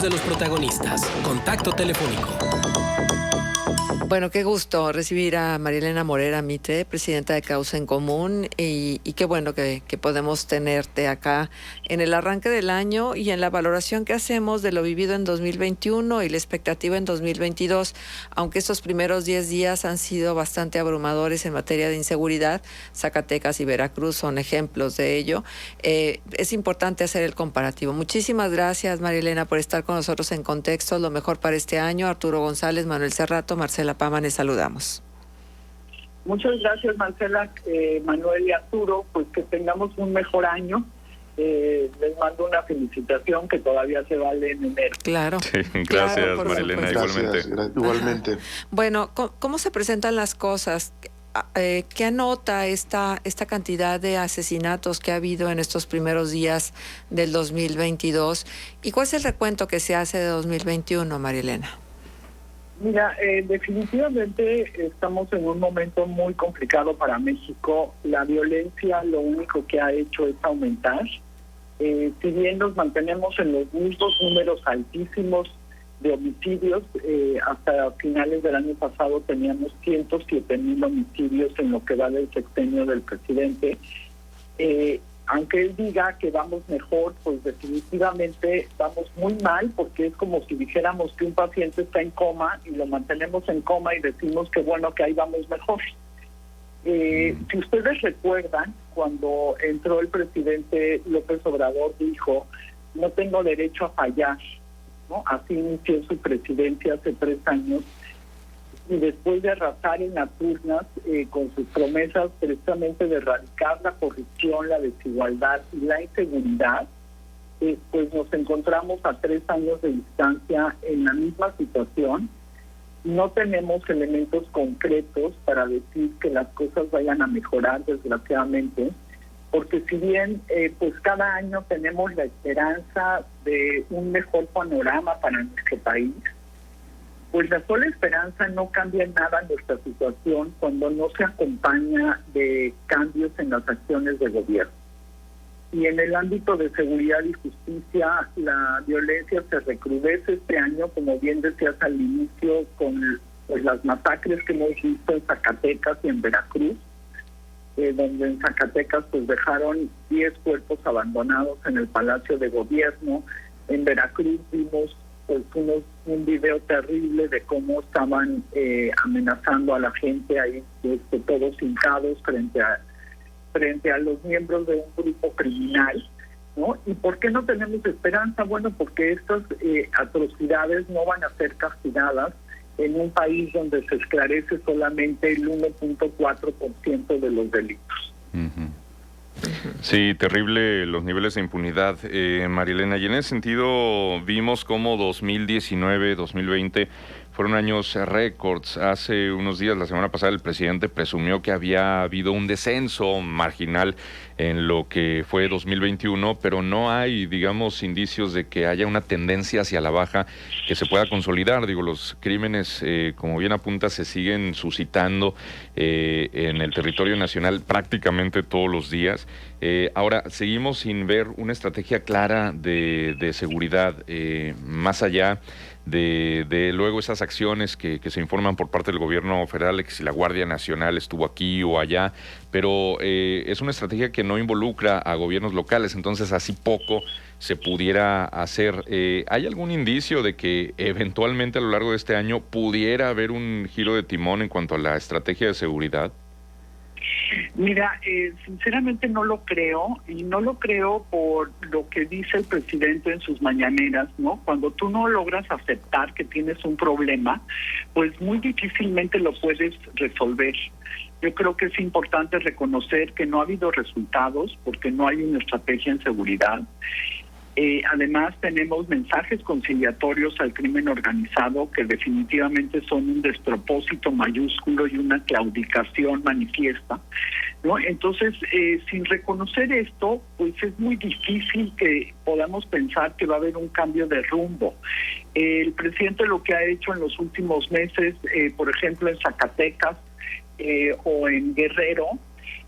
De los protagonistas. Contacto telefónico. Bueno, qué gusto recibir a Marielena Morera Mitre, presidenta de Causa en Común, y qué bueno que podemos tenerte acá en el arranque del año y en la valoración que hacemos de lo vivido en 2021 y la expectativa en 2022, aunque estos primeros 10 días han sido bastante abrumadores en materia de inseguridad. Zacatecas y Veracruz son ejemplos de ello. Es importante hacer el comparativo. Muchísimas gracias, Marielena, por estar con nosotros en Contexto. Lo mejor para este año. Arturo González, Manuel Cerrato, Marcela Pama, les saludamos. Muchas gracias, Marcela, Manuel y Arturo, pues que tengamos un mejor año. Les mando una felicitación que todavía se vale en enero. Claro. Sí, gracias, claro, Marielena, supuesto. igualmente. Bueno, ¿cómo se presentan las cosas? ¿Qué anota esta cantidad de asesinatos que ha habido en estos primeros días del 2022? ¿Y cuál es el recuento que se hace de 2021, Marielena? Mira, definitivamente estamos en un momento muy complicado para México. La violencia lo único que ha hecho es aumentar. Si bien nos mantenemos en los mismos números altísimos de homicidios, hasta finales del año pasado teníamos 107,000 homicidios en lo que va del sexenio del presidente. Aunque él diga que vamos mejor, pues definitivamente vamos muy mal, porque es como si dijéramos que un paciente está en coma y lo mantenemos en coma y decimos que bueno, que ahí vamos mejor. Si ustedes recuerdan, cuando entró el presidente López Obrador dijo, no tengo derecho a fallar, ¿no? Así inició su presidencia hace 3 años, y después de arrasar en las urnas con sus promesas precisamente de erradicar la corrupción, la desigualdad y la inseguridad, pues nos encontramos a 3 años de distancia en la misma situación. No tenemos elementos concretos para decir que las cosas vayan a mejorar, desgraciadamente, porque si bien pues cada año tenemos la esperanza de un mejor panorama para nuestro país, pues la sola esperanza no cambia en nada nuestra situación cuando no se acompaña de cambios en las acciones de gobierno. Y en el ámbito de seguridad y justicia, la violencia se recrudece este año, como bien decías al inicio, con pues, las masacres que hemos visto en Zacatecas y en Veracruz, donde en Zacatecas pues dejaron 10 cuerpos abandonados en el Palacio de Gobierno. En Veracruz vimos pues un video terrible de cómo estaban amenazando a la gente ahí, todos hincados frente a los miembros de un grupo criminal, ¿no? ¿Y por qué no tenemos esperanza? Bueno, porque estas atrocidades no van a ser castigadas en un país donde se esclarece solamente el 1.4% de los delitos. Uh-huh. Sí, terrible los niveles de impunidad, Marielena, y en ese sentido vimos cómo 2019, 2020 fueron años récords. Hace unos días, la semana pasada, el presidente presumió que había habido un descenso marginal en lo que fue 2021, pero no hay, digamos, indicios de que haya una tendencia hacia la baja que se pueda consolidar. Digo, los crímenes, como bien apunta, se siguen suscitando en el territorio nacional prácticamente todos los días. Ahora, seguimos sin ver una estrategia clara de seguridad, más allá de luego esas acciones que se informan por parte del gobierno federal, que si la Guardia Nacional estuvo aquí o allá, pero es una estrategia que no involucra a gobiernos locales, entonces así poco se pudiera hacer. ¿Hay algún indicio de que eventualmente a lo largo de este año pudiera haber un giro de timón en cuanto a la estrategia de seguridad? Mira, sinceramente no lo creo, y no lo creo por lo que dice el presidente en sus mañaneras, ¿no? Cuando tú no logras aceptar que tienes un problema, pues muy difícilmente lo puedes resolver. Yo creo que es importante reconocer que no ha habido resultados porque no hay una estrategia en seguridad. Además, tenemos mensajes conciliatorios al crimen organizado que definitivamente son un despropósito mayúsculo y una claudicación manifiesta, ¿no? Entonces, sin reconocer esto, pues es muy difícil que podamos pensar que va a haber un cambio de rumbo. El presidente lo que ha hecho en los últimos meses, por ejemplo, en Zacatecas o en Guerrero,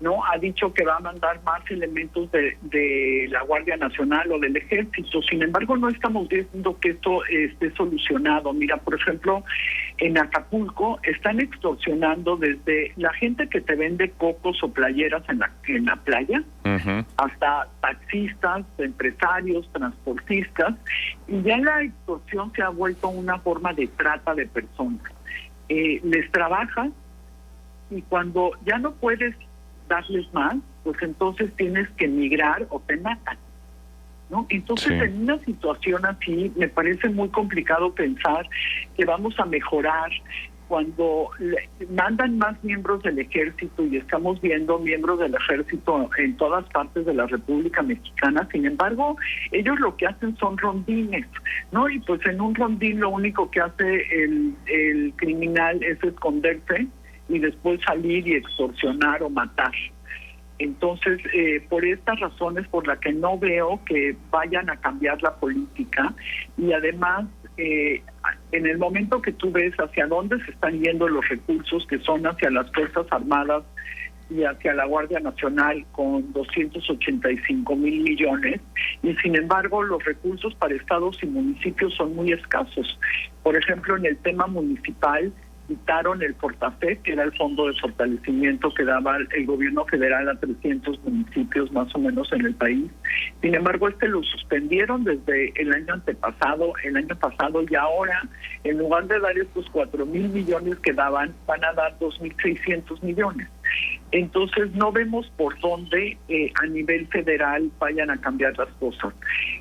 ¿no? Ha dicho que va a mandar más elementos de la Guardia Nacional o del Ejército. Sin embargo, no estamos viendo que esto esté solucionado. Mira, por ejemplo, en Acapulco están extorsionando desde la gente que te vende cocos o playeras en la playa, hasta taxistas, empresarios, transportistas, y ya la extorsión se ha vuelto una forma de trata de personas. Les trabajan, y cuando ya no puedes darles más, pues entonces tienes que emigrar o te matan, ¿no? Entonces, en una situación así, me parece muy complicado pensar que vamos a mejorar cuando mandan más miembros del ejército, y estamos viendo miembros del ejército en todas partes de la República Mexicana. Sin embargo, ellos lo que hacen son rondines, ¿no? Y pues en un rondín lo único que hace el criminal es esconderse y después salir y extorsionar o matar. Entonces, por estas razones por las que no veo que vayan a cambiar la política, y además, en el momento que tú ves hacia dónde se están yendo los recursos, que son hacia las Fuerzas Armadas y hacia la Guardia Nacional con 285,000 millones, y sin embargo los recursos para estados y municipios son muy escasos. Por ejemplo, en el tema municipal, quitaron el Fortafet, que era el fondo de fortalecimiento que daba el gobierno federal a 300 municipios más o menos en el país. Sin embargo, lo suspendieron desde el año pasado, y ahora, en lugar de dar estos 4,000 millones que daban, van a dar 2,600 millones. Entonces, no vemos por dónde a nivel federal vayan a cambiar las cosas.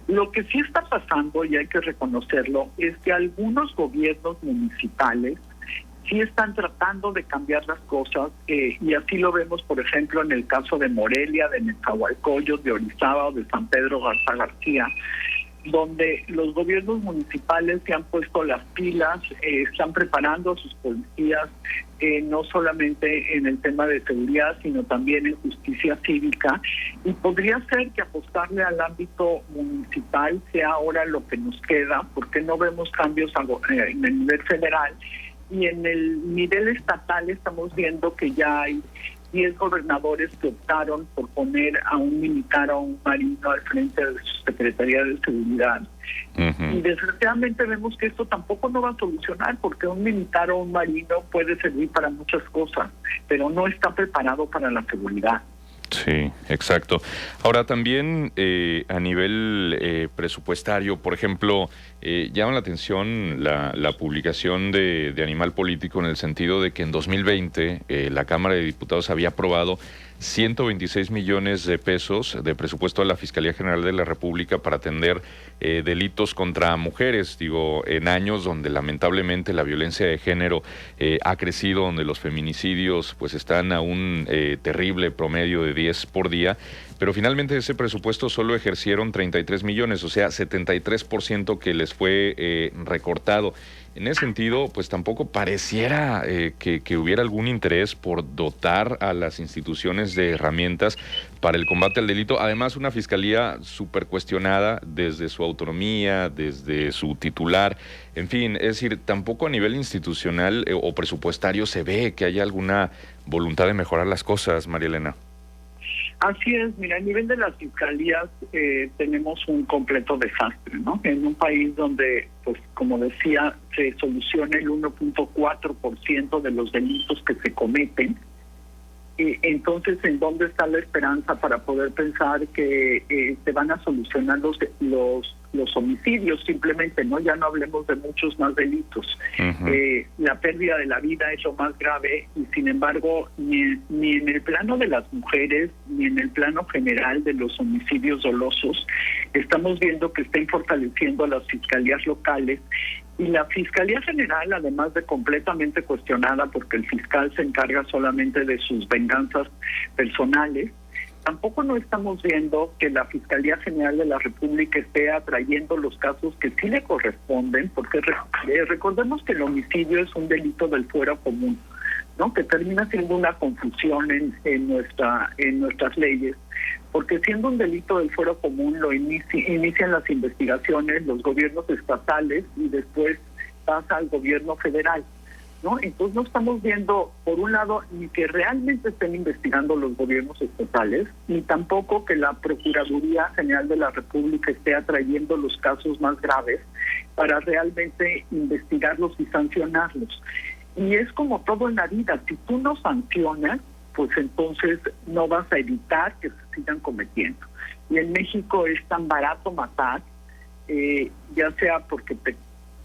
Lo que sí está pasando, y hay que reconocerlo, es que algunos gobiernos municipales sí están tratando de cambiar las cosas, y así lo vemos, por ejemplo, en el caso de Morelia, de Nezahualcóyotl, de Orizaba o de San Pedro Garza García, donde los gobiernos municipales se han puesto las pilas, están preparando a sus policías, no solamente en el tema de seguridad, sino también en justicia cívica, y podría ser que apostarle al ámbito municipal sea ahora lo que nos queda, porque no vemos cambios en el nivel federal. Y en el nivel estatal estamos viendo que ya hay 10 gobernadores que optaron por poner a un militar o a un marino al frente de su Secretaría de Seguridad. Y desgraciadamente vemos que esto tampoco no va a solucionar, porque un militar o un marino puede servir para muchas cosas, pero no está preparado para la seguridad. Sí, exacto. Ahora también a nivel presupuestario, por ejemplo, llama la atención la publicación de Animal Político, en el sentido de que en 2020 la Cámara de Diputados había aprobado 126 millones de pesos de presupuesto a la Fiscalía General de la República para atender delitos contra mujeres, digo, en años donde lamentablemente la violencia de género ha crecido, donde los feminicidios pues están a un terrible promedio de 10 por día, pero finalmente ese presupuesto solo ejercieron 33 millones, o sea, 73% que les fue recortado. En ese sentido, pues tampoco pareciera que hubiera algún interés por dotar a las instituciones de herramientas para el combate al delito. Además, una fiscalía súper cuestionada desde su autonomía, desde su titular. En fin, es decir, tampoco a nivel institucional o presupuestario se ve que haya alguna voluntad de mejorar las cosas, María Elena. Así es, mira, a nivel de las fiscalías tenemos un completo desastre, ¿no? En un país donde, pues como decía, se soluciona el 1.4% de los delitos que se cometen. Entonces, ¿en dónde está la esperanza para poder pensar que se van a solucionar los homicidios? Simplemente, ¿no? Ya no hablemos de muchos más delitos. La pérdida de la vida es lo más grave, y sin embargo, ni en el plano de las mujeres, ni en el plano general de los homicidios dolosos, estamos viendo que estén fortaleciendo a las fiscalías locales. Y la Fiscalía General, además de completamente cuestionada porque el fiscal se encarga solamente de sus venganzas personales, tampoco no estamos viendo que la Fiscalía General de la República esté atrayendo los casos que sí le corresponden, porque recordemos que el homicidio es un delito del fuero común, ¿no? Que termina siendo una confusión en nuestras leyes, porque siendo un delito del fuero común lo inician las investigaciones los gobiernos estatales y después pasa al gobierno federal, ¿no? Entonces no estamos viendo, por un lado, ni que realmente estén investigando los gobiernos estatales, ni tampoco que la Procuraduría General de la República esté atrayendo los casos más graves para realmente investigarlos y sancionarlos. Y es como todo en la vida, si tú no sancionas, pues entonces no vas a evitar que se sigan cometiendo. Y en México es tan barato matar, ya sea porque te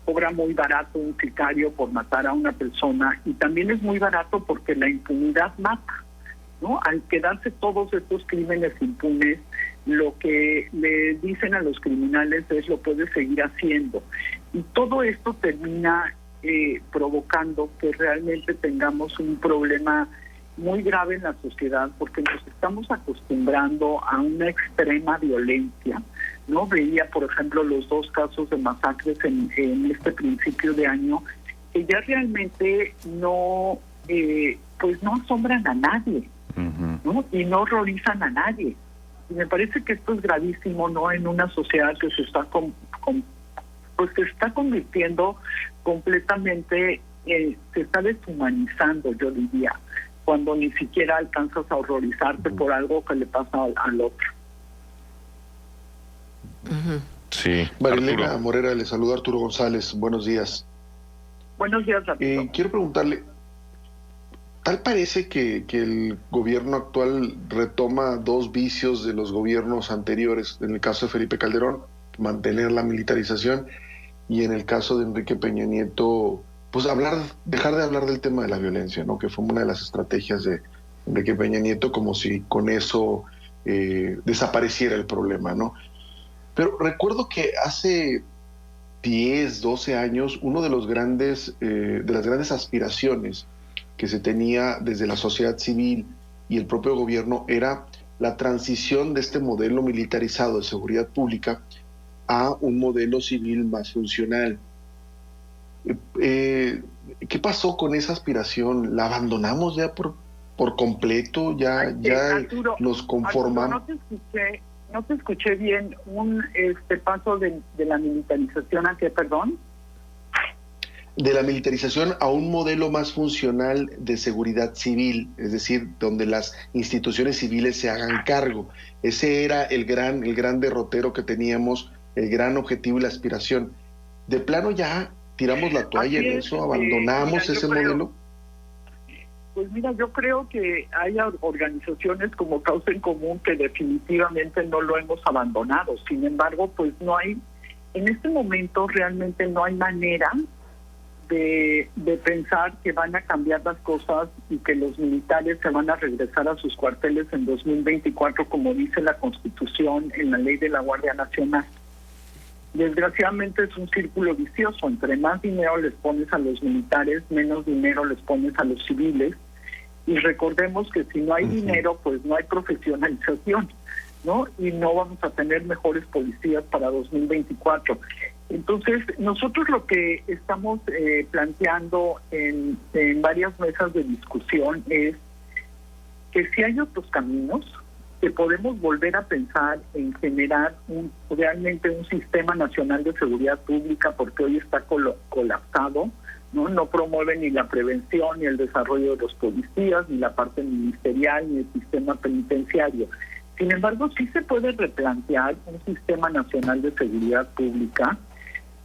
cobra muy barato un sicario por matar a una persona, y también es muy barato porque la impunidad mata, ¿no? Al quedarse todos estos crímenes impunes, lo que le dicen a los criminales es lo puedes seguir haciendo. Y todo esto termina provocando que realmente tengamos un problema muy grave en la sociedad, porque nos estamos acostumbrando a una extrema violencia, ¿no? Veía, por ejemplo, los 2 casos de masacres en este principio de año, que ya realmente no, pues no asombran a nadie, ¿no? Y no horrorizan a nadie. Y me parece que esto es gravísimo, ¿no? En una sociedad que se está pues se está convirtiendo completamente, se está deshumanizando, yo diría, cuando ni siquiera alcanzas a horrorizarte por algo que le pasa al otro. Sí. Marilena Arturo Morera, le saluda Arturo González. Buenos días. Buenos días, Arturo. Quiero preguntarle, tal parece que el gobierno actual retoma 2 vicios de los gobiernos anteriores. En el caso de Felipe Calderón, mantener la militarización, y en el caso de Enrique Peña Nieto, pues dejar de hablar del tema de la violencia, ¿no? Que fue una de las estrategias de Enrique Peña Nieto, como si con eso desapareciera el problema, ¿no? Pero recuerdo que hace 10, 12 años, uno de los grandes, de las grandes aspiraciones que se tenía desde la sociedad civil y el propio gobierno era la transición de este modelo militarizado de seguridad pública a un modelo civil más funcional. ¿Qué pasó con esa aspiración? ¿La abandonamos ya por completo? ¿Ya Arturo, nos conformamos? Arturo, no te escuché bien. Un paso de la militarización ¿a qué, perdón? De la militarización a un modelo más funcional de seguridad civil, es decir, donde las instituciones civiles se hagan cargo. Ese era el gran derrotero que teníamos, el gran objetivo y la aspiración. ¿De plano ya tiramos la toalla en eso? ¿Abandonamos ese modelo? Pues mira, yo creo que hay organizaciones como Causa en Común que definitivamente no lo hemos abandonado. Sin embargo, pues no hay, en este momento realmente no hay manera de pensar que van a cambiar las cosas y que los militares se van a regresar a sus cuarteles en 2024, como dice la Constitución en la ley de la Guardia Nacional. Desgraciadamente es un círculo vicioso. Entre más dinero les pones a los militares, menos dinero les pones a los civiles. Y recordemos que si no hay dinero, pues no hay profesionalización, ¿no? Y no vamos a tener mejores policías para 2024. Entonces, nosotros lo que estamos planteando en varias mesas de discusión es que si hay otros caminos, que podemos volver a pensar en generar realmente un sistema nacional de seguridad pública, porque hoy está colapsado, ¿no? No promueve ni la prevención, ni el desarrollo de los policías, ni la parte ministerial, ni el sistema penitenciario. Sin embargo, sí se puede replantear un sistema nacional de seguridad pública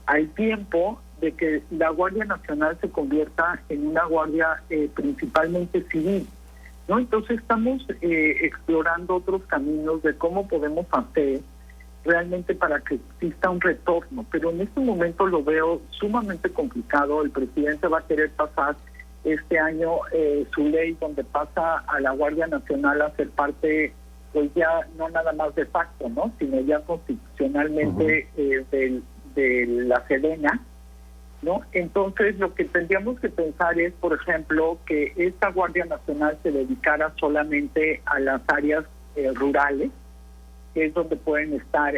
al tiempo de que la Guardia Nacional se convierta en una guardia principalmente civil, ¿no? Entonces estamos explorando otros caminos de cómo podemos hacer realmente para que exista un retorno, pero en este momento lo veo sumamente complicado. El presidente va a querer pasar este año su ley donde pasa a la Guardia Nacional a ser parte, pues ya no nada más de facto, ¿no? Sino ya constitucionalmente de la Sedena, ¿no? Entonces lo que tendríamos que pensar es, por ejemplo, que esta Guardia Nacional se dedicara solamente a las áreas rurales, que es donde pueden estar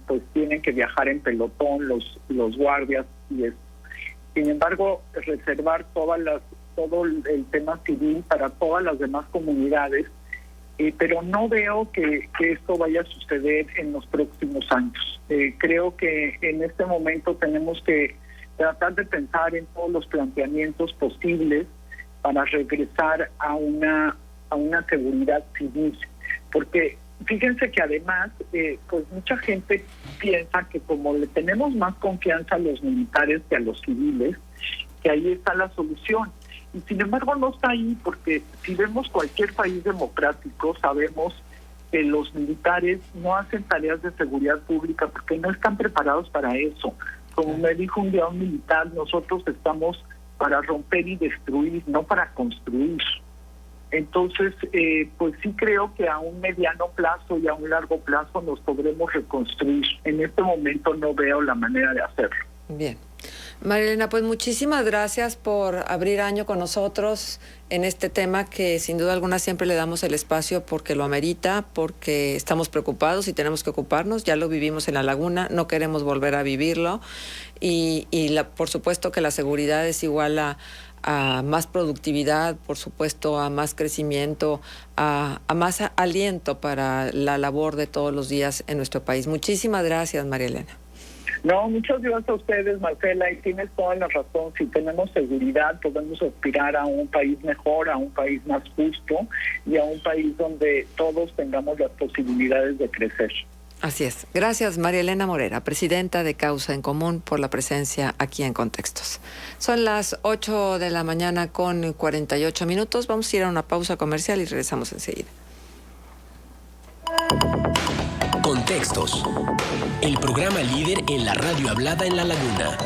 pues tienen que viajar en pelotón los guardias y eso. Sin embargo, reservar todo el tema civil para todas las demás comunidades, pero no veo que esto vaya a suceder en los próximos años. Creo que en este momento tenemos que tratar de pensar en todos los planteamientos posibles para regresar a una seguridad civil. Porque fíjense que además, pues mucha gente piensa que como le tenemos más confianza a los militares que a los civiles, que ahí está la solución. Y sin embargo no está ahí, porque si vemos cualquier país democrático, sabemos que los militares no hacen tareas de seguridad pública porque no están preparados para eso. Como me dijo un día un militar, nosotros estamos para romper y destruir, no para construir. Entonces, pues sí creo que a un mediano plazo y a un largo plazo nos podremos reconstruir. En este momento no veo la manera de hacerlo. Bien. María Elena, pues muchísimas gracias por abrir año con nosotros en este tema que sin duda alguna siempre le damos el espacio porque lo amerita, porque estamos preocupados y tenemos que ocuparnos. Ya lo vivimos en La Laguna, no queremos volver a vivirlo y por supuesto que la seguridad es igual a más productividad, por supuesto, a más crecimiento, a más aliento para la labor de todos los días en nuestro país. Muchísimas gracias, María Elena. No, muchas gracias a ustedes, Marcela, y tienes toda la razón. Si tenemos seguridad, podemos aspirar a un país mejor, a un país más justo y a un país donde todos tengamos las posibilidades de crecer. Así es. Gracias, María Elena Morera, presidenta de Causa en Común, por la presencia aquí en Contextos. Son las 8 de la mañana con 48 minutos. Vamos a ir a una pausa comercial y regresamos enseguida. Contextos. El programa líder en la radio hablada en La Laguna.